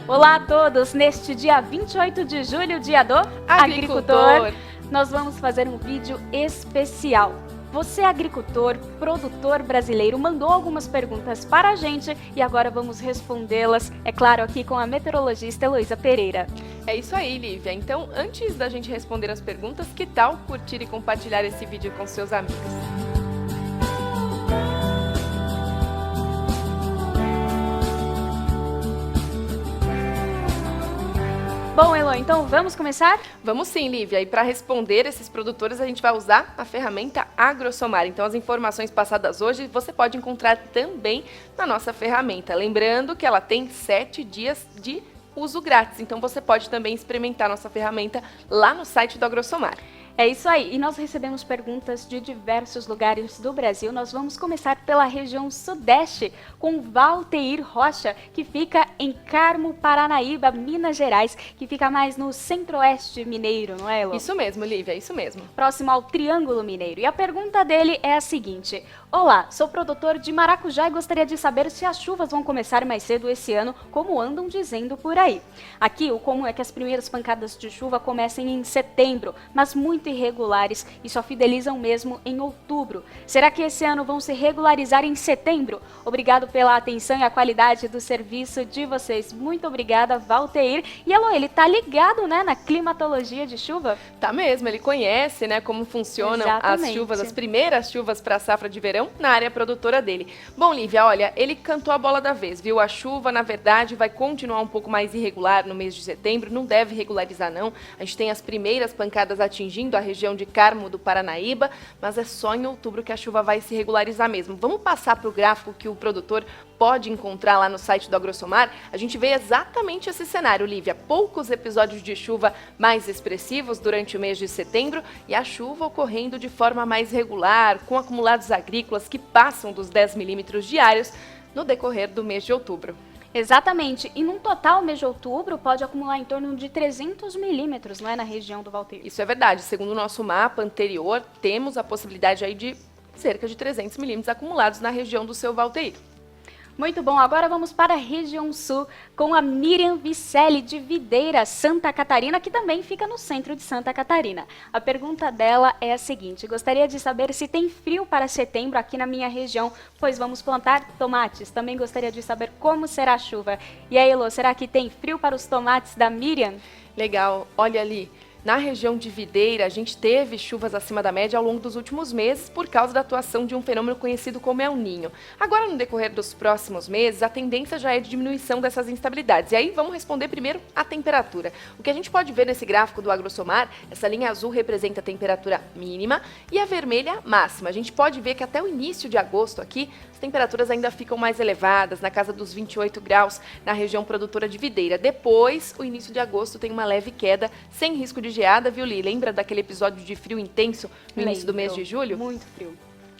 Olá a todos! Neste dia 28 de julho, dia do Agricultor, nós vamos fazer um vídeo especial. Você, agricultor, produtor brasileiro, mandou algumas perguntas para a gente e agora vamos respondê-las, é claro, aqui com a meteorologista Heloísa Pereira. É isso aí, Lívia. Então, antes da gente responder as perguntas, que tal curtir e compartilhar esse vídeo com seus amigos? Bom, Elo, então vamos começar? Vamos sim, Lívia. E para responder esses produtores, a gente vai usar a ferramenta AgroSomar. Então, as informações passadas hoje você pode encontrar também na nossa ferramenta. Lembrando que ela tem 7 dias de uso grátis. Então, você pode também experimentar nossa ferramenta lá no site do AgroSomar. É isso aí, e nós recebemos perguntas de diversos lugares do Brasil. Nós vamos começar pela região sudeste, com Valteir Rocha, que fica em Carmo, Paranaíba, Minas Gerais, que fica mais no centro-oeste mineiro, não é, Elo? Isso mesmo, Lívia, isso mesmo. Próximo ao Triângulo Mineiro. E a pergunta dele é a seguinte: olá, sou produtor de maracujá e gostaria de saber se as chuvas vão começar mais cedo esse ano, como andam dizendo por aí. Aqui, o comum é que as primeiras pancadas de chuva comecem em setembro, mas muito irregulares e só fidelizam mesmo em outubro. Será que esse ano vão se regularizar em setembro? Obrigado pela atenção e a qualidade do serviço de vocês. Muito obrigada, Valteir. E Elo, ele tá ligado, né, na climatologia de chuva? Tá mesmo, ele conhece, né, como funcionam Exatamente. as chuvas, as primeiras chuvas para a safra de verão na área produtora dele. Bom, Lívia, olha, ele cantou a bola da vez, viu? A chuva, na verdade, vai continuar um pouco mais irregular no mês de setembro, não deve regularizar não. A gente tem as primeiras pancadas atingindo a região de Carmo do Paranaíba, mas é só em outubro que a chuva vai se regularizar mesmo. Vamos passar para o gráfico que o produtor pode encontrar lá no site do AgroSomar. A gente vê exatamente esse cenário, Lívia. Poucos episódios de chuva mais expressivos durante o mês de setembro e a chuva ocorrendo de forma mais regular, com acumulados agrícolas que passam dos 10 milímetros diários no decorrer do mês de outubro. Exatamente, e num total, o mês de outubro pode acumular em torno de 300 milímetros, não é, na região do Valteir? Isso é verdade. Segundo o nosso mapa anterior, temos a possibilidade aí de cerca de 300 milímetros acumulados na região do seu Valteir. Muito bom, agora vamos para a região sul com a Miriam Vicelli de Videira, Santa Catarina, que também fica no centro de Santa Catarina. A pergunta dela é a seguinte: gostaria de saber se tem frio para setembro aqui na minha região, pois vamos plantar tomates. Também gostaria de saber como será a chuva. E aí, Elô, será que tem frio para os tomates da Miriam? Legal, olha ali. Na região de Videira, a gente teve chuvas acima da média ao longo dos últimos meses por causa da atuação de um fenômeno conhecido como El Niño. Agora, no decorrer dos próximos meses, a tendência já é de diminuição dessas instabilidades. E aí, vamos responder primeiro a temperatura. O que a gente pode ver nesse gráfico do AgroSomar, essa linha azul representa a temperatura mínima e a vermelha máxima. A gente pode ver que até o início de agosto aqui, as temperaturas ainda ficam mais elevadas, na casa dos 28 graus na região produtora de Videira. Depois, o início de agosto tem uma leve queda, sem risco de geada, viu, Li? Lembra daquele episódio de frio intenso no início do mês de julho? Muito frio.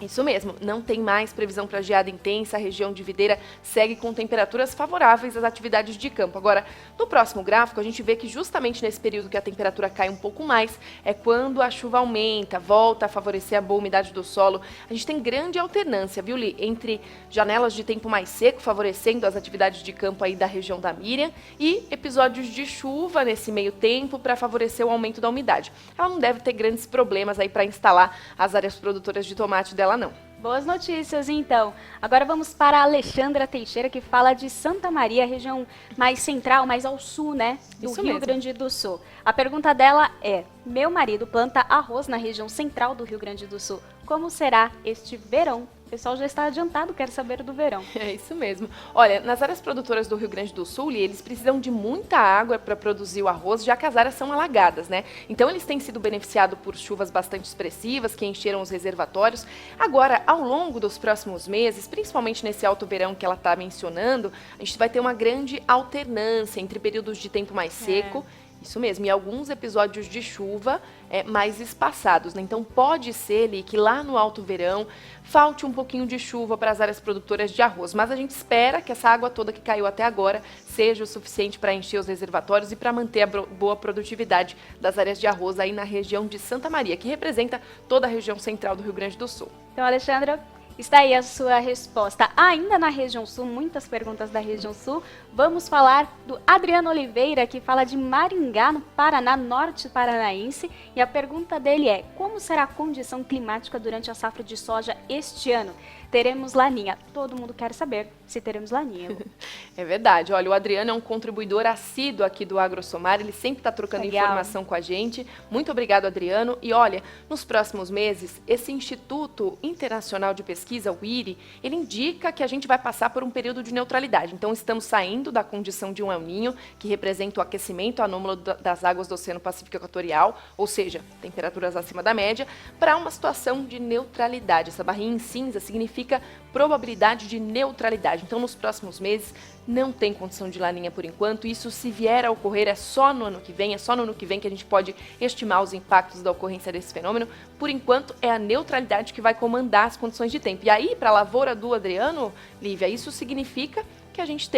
Isso mesmo, não tem mais previsão para geada intensa, a região de Videira segue com temperaturas favoráveis às atividades de campo. Agora, no próximo gráfico, a gente vê que justamente nesse período que a temperatura cai um pouco mais, é quando a chuva aumenta, volta a favorecer a boa umidade do solo. A gente tem grande alternância, viu, Li, entre janelas de tempo mais seco, favorecendo as atividades de campo aí da região da Miriam, e episódios de chuva nesse meio tempo para favorecer o aumento da umidade. Ela não deve ter grandes problemas aí para instalar as áreas produtoras de tomate dela, não. Boas notícias, então. Agora vamos para a Alexandra Teixeira, que fala de Santa Maria, região mais central, mais ao sul, né? Do Isso Rio mesmo. Grande do Sul. A pergunta dela é: meu marido planta arroz na região central do Rio Grande do Sul. Como será este verão? O pessoal já está adiantado, quer saber do verão. É isso mesmo. Olha, nas áreas produtoras do Rio Grande do Sul, eles precisam de muita água para produzir o arroz, já que as áreas são alagadas, né? Então, eles têm sido beneficiados por chuvas bastante expressivas, que encheram os reservatórios. Agora, ao longo dos próximos meses, principalmente nesse alto verão que ela está mencionando, a gente vai ter uma grande alternância entre períodos de tempo mais seco, isso mesmo, e alguns episódios de chuva mais espaçados, né? Então pode ser ali que lá no alto verão falte um pouquinho de chuva para as áreas produtoras de arroz, mas a gente espera que essa água toda que caiu até agora seja o suficiente para encher os reservatórios e para manter a boa produtividade das áreas de arroz aí na região de Santa Maria, que representa toda a região central do Rio Grande do Sul. Então, Alexandra, Está aí a sua resposta. Ainda na região sul, muitas perguntas da região sul. Vamos falar do Adriano Oliveira, que fala de Maringá, no Paraná, norte paranaense. E a pergunta dele é: como será a condição climática durante a safra de soja este ano? Teremos laninha. Todo mundo quer saber se teremos laninha. É verdade. Olha, o Adriano é um contribuidor assíduo aqui do AgroSomar. Ele sempre está trocando informação com a gente. Muito obrigado, Adriano. E olha, nos próximos meses, esse Instituto Internacional de Pesquisa, o IRI, ele indica que a gente vai passar por um período de neutralidade. Então, estamos saindo da condição de um El Niño, que representa o aquecimento anômalo das águas do Oceano Pacífico Equatorial, ou seja, temperaturas acima da média, para uma situação de neutralidade. Essa barrinha em cinza significa probabilidade de neutralidade. Então, nos próximos meses, não tem condição de laninha por enquanto. Isso, se vier a ocorrer, é só no ano que vem. É só no ano que vem que a gente pode estimar os impactos da ocorrência desse fenômeno. Por enquanto, é a neutralidade que vai comandar as condições de tempo. E aí, para a lavoura do Adriano, Lívia, isso significa que a gente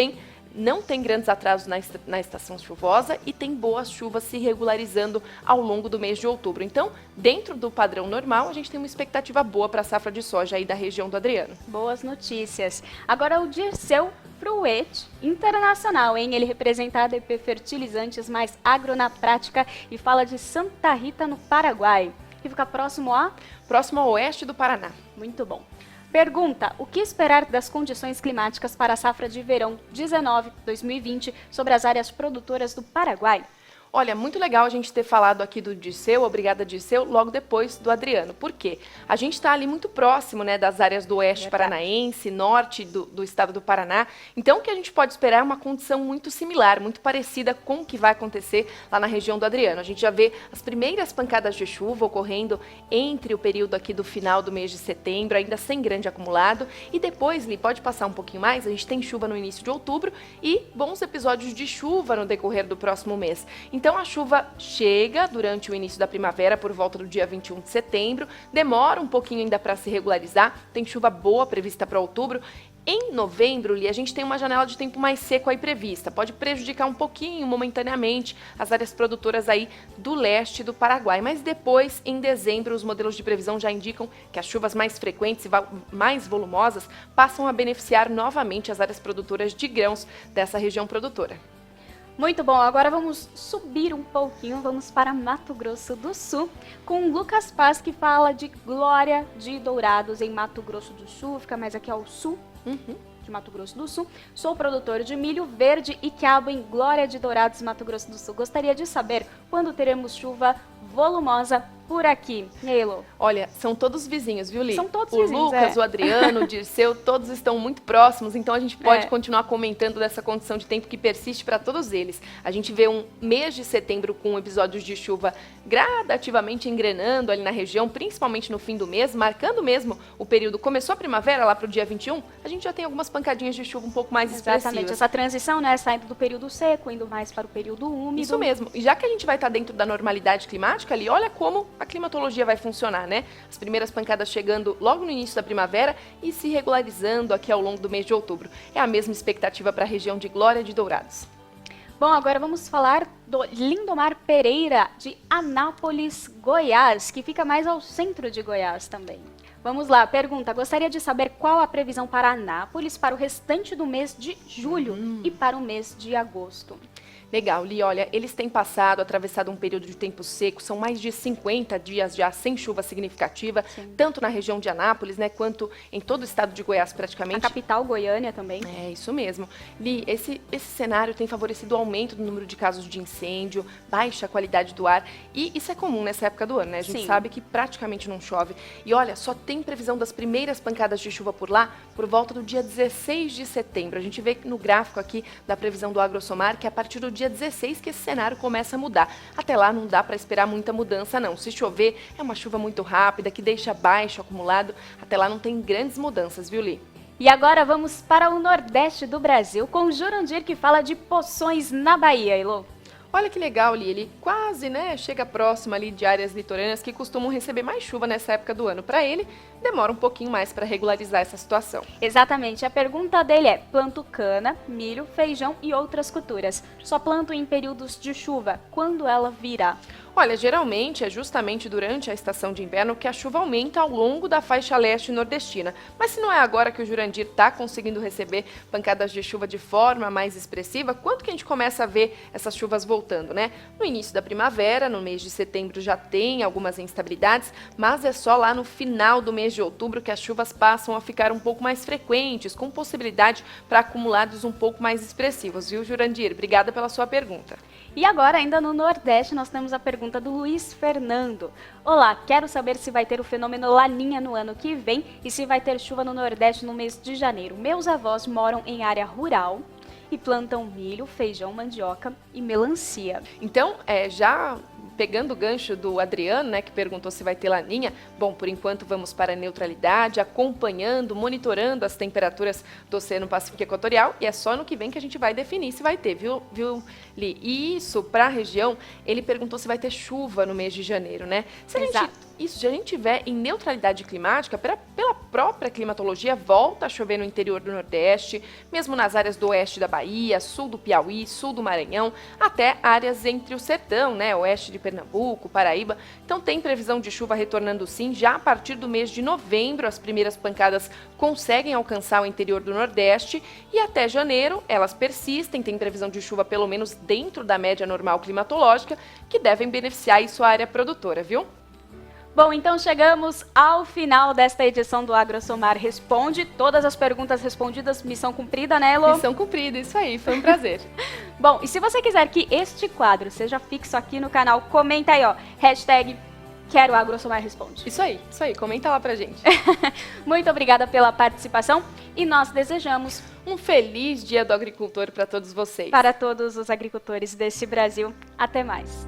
não tem grandes atrasos na estação chuvosa e tem boas chuvas se regularizando ao longo do mês de outubro. Então, dentro do padrão normal, a gente tem uma expectativa boa para a safra de soja aí da região do Adriano. Boas notícias. Agora o Dirceu Fruet, internacional, hein? Ele representa a ADP Fertilizantes mais Agro na prática e fala de Santa Rita, no Paraguai, que fica próximo ao oeste do Paraná. Muito bom. Pergunta: o que esperar das condições climáticas para a safra de verão 19-2020 sobre as áreas produtoras do Paraguai? Olha, muito legal a gente ter falado aqui do Dirceu, obrigada Dirceu, logo depois do Adriano. Por quê? A gente está ali muito próximo, né, das áreas do oeste paranaense, norte do estado do Paraná. Então, o que a gente pode esperar é uma condição muito similar, muito parecida com o que vai acontecer lá na região do Adriano. A gente já vê as primeiras pancadas de chuva ocorrendo entre o período aqui do final do mês de setembro, ainda sem grande acumulado. E depois, pode passar um pouquinho mais, a gente tem chuva no início de outubro e bons episódios de chuva no decorrer do próximo mês. Então, a chuva chega durante o início da primavera, por volta do dia 21 de setembro, demora um pouquinho ainda para se regularizar, tem chuva boa prevista para outubro. Em novembro, a gente tem uma janela de tempo mais seco aí prevista, pode prejudicar um pouquinho, momentaneamente, as áreas produtoras aí do leste do Paraguai, mas depois, em dezembro, os modelos de previsão já indicam que as chuvas mais frequentes e mais volumosas passam a beneficiar novamente as áreas produtoras de grãos dessa região produtora. Muito bom, agora vamos subir um pouquinho, vamos para Mato Grosso do Sul, com o Lucas Paz, que fala de Glória de Dourados, em Mato Grosso do Sul, fica mais aqui ao sul de Mato Grosso do Sul. Sou produtor de milho verde e quiabo em Glória de Dourados, Mato Grosso do Sul. Gostaria de saber quando teremos chuva volumosa por aqui. E aí, Elô? Olha, são todos vizinhos, viu, Li? São todos vizinhos, o Lucas, o Adriano, o Dirceu, todos estão muito próximos, então a gente pode continuar comentando dessa condição de tempo que persiste para todos eles. A gente vê um mês de setembro com episódios de chuva gradativamente engrenando ali na região, principalmente no fim do mês, marcando mesmo o período. Começou a primavera, lá para o dia 21, a gente já tem algumas pancadinhas de chuva um pouco mais expressivas. Exatamente, essa transição, né, saindo do período seco, indo mais para o período úmido. Isso mesmo, e já que a gente vai estar dentro da normalidade climática ali, olha como a climatologia vai funcionar, né? As primeiras pancadas chegando logo no início da primavera e se regularizando aqui ao longo do mês de outubro. É a mesma expectativa para a região de Glória de Dourados. Bom, agora vamos falar do Lindomar Pereira, de Anápolis, Goiás, que fica mais ao centro de Goiás também. Vamos lá, pergunta: gostaria de saber qual a previsão para Anápolis para o restante do mês de julho e para o mês de agosto. Legal, Li, olha, eles têm atravessado um período de tempo seco, são mais de 50 dias já sem chuva significativa, tanto na região de Anápolis, né, quanto em todo o estado de Goiás praticamente. A capital, Goiânia, também. É, isso mesmo. Li, esse cenário tem favorecido o aumento do número de casos de incêndio, baixa qualidade do ar, e isso é comum nessa época do ano, né? A gente sabe que praticamente não chove. E olha, só tem previsão das primeiras pancadas de chuva por lá por volta do dia 16 de setembro. A gente vê no gráfico aqui da previsão do AgroSomar que a partir do dia 16 que esse cenário começa a mudar. Até lá não dá para esperar muita mudança não. Se chover, é uma chuva muito rápida que deixa baixo acumulado. Até lá não tem grandes mudanças, viu, Li? E agora vamos para o Nordeste do Brasil com o Jurandir, que fala de Poções, na Bahia, Elô. Olha que legal, Li, ele quase, né, chega próximo ali de áreas litorâneas que costumam receber mais chuva nessa época do ano. Para ele, demora um pouquinho mais para regularizar essa situação. Exatamente, a pergunta dele é: planto cana, milho, feijão e outras culturas. Só planto em períodos de chuva. Quando ela virá? Olha, geralmente é justamente durante a estação de inverno que a chuva aumenta ao longo da faixa leste nordestina. Mas se não é agora que o Jurandir está conseguindo receber pancadas de chuva de forma mais expressiva, quando que a gente começa a ver essas chuvas voltando, né? No início da primavera, no mês de setembro já tem algumas instabilidades, mas é só lá no final do mês de outubro que as chuvas passam a ficar um pouco mais frequentes, com possibilidade para acumulados um pouco mais expressivos, viu, Jurandir? Obrigada pela sua pergunta. E agora, ainda no Nordeste, nós temos a pergunta do Luiz Fernando. Olá, quero saber se vai ter o fenômeno Laninha no ano que vem e se vai ter chuva no Nordeste no mês de janeiro. Meus avós moram em área rural e plantam milho, feijão, mandioca e melancia. Então, já pegando o gancho do Adriano, né, que perguntou se vai ter laninha, bom, por enquanto vamos para a neutralidade, acompanhando, monitorando as temperaturas do Oceano Pacífico Equatorial, e é só no que vem que a gente vai definir se vai ter, viu, Li? E isso, para a região, ele perguntou se vai ter chuva no mês de janeiro, né? Se a gente tiver em neutralidade climática, pela própria climatologia, volta a chover no interior do Nordeste, mesmo nas áreas do oeste da Bahia, sul do Piauí, sul do Maranhão, até áreas entre o sertão, né, oeste de Pernambuco, Paraíba. Então tem previsão de chuva retornando sim, já a partir do mês de novembro, as primeiras pancadas conseguem alcançar o interior do Nordeste e até janeiro elas persistem, tem previsão de chuva pelo menos dentro da média normal climatológica, que devem beneficiar isso a área produtora, viu? Bom, então chegamos ao final desta edição do AgroSomar Responde. Todas as perguntas respondidas, missão cumprida, né, Elô? Missão cumprida, isso aí, foi um prazer. Bom, e se você quiser que este quadro seja fixo aqui no canal, comenta aí, ó, hashtag Quero AgroSomar Responde. Isso aí, comenta lá pra gente. Muito obrigada pela participação e nós desejamos um feliz Dia do Agricultor para todos vocês. Para todos os agricultores desse Brasil. Até mais.